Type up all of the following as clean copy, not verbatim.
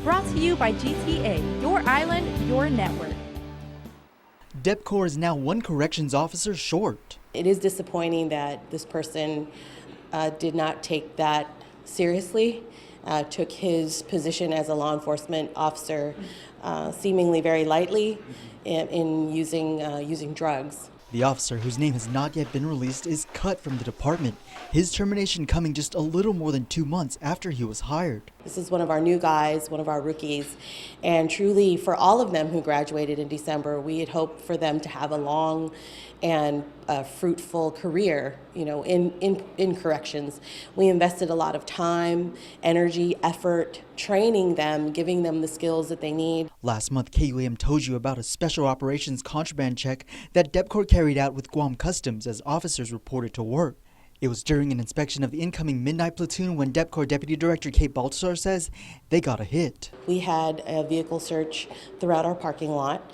Brought to you by GTA, your island, your network. DEPCOR is now one corrections officer short. It is disappointing that this person did not take that seriously, took his position as a law enforcement officer seemingly very lightly in using drugs. The officer, whose name has not yet been released, is cut from the department. His termination coming just a little more than 2 months after he was hired. This is one of our new guys, one of our rookies, and truly for all of them who graduated in December, we had hoped for them to have a long and fruitful career, in corrections. We invested a lot of time, energy, effort, training them, giving them the skills that they need. Last month, KUAM told you about a special operations contraband check that DEPCOR carried out with Guam Customs as officers reported to work. It was during an inspection of the incoming Midnight Platoon when DEPCOR Deputy Director Kate Baltasar says they got a hit. We had a vehicle search throughout our parking lot.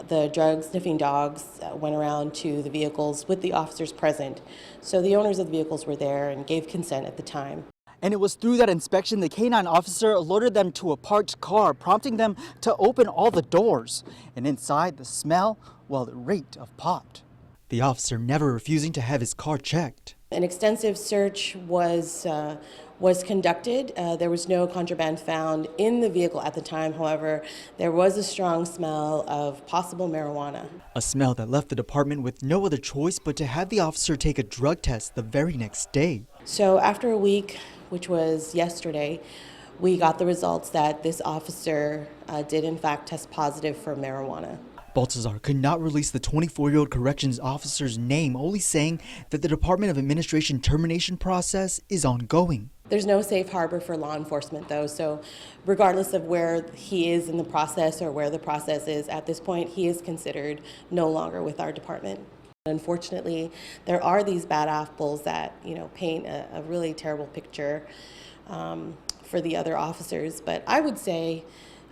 The drug sniffing dogs went around to the vehicles with the officers present. So the owners of the vehicles were there and gave consent at the time. And it was through that inspection the K-9 officer alerted them to a parked car, prompting them to open all the doors. And inside, the smell, well, it reeked of pot. The officer never refusing to have his car checked. An extensive search was conducted. There was no contraband found in the vehicle at the time. However, there was a strong smell of possible marijuana. A smell that left the department with no other choice but to have the officer take a drug test the very next day. So after a week, which was yesterday, we got the results that this officer did in fact test positive for marijuana. Baltasar could not release the 24-year-old corrections officer's name, only saying that the Department of Administration termination process is ongoing. There's no safe harbor for law enforcement, though, so regardless of where he is in the process or where the process is at this point, he is considered no longer with our department. Unfortunately, there are these bad apples that paint a really terrible picture for the other officers, but I would say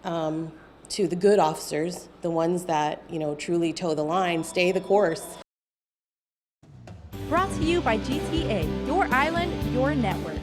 to the good officers, the ones that truly toe the line, stay the course. Brought to you by GTA, your island, your network.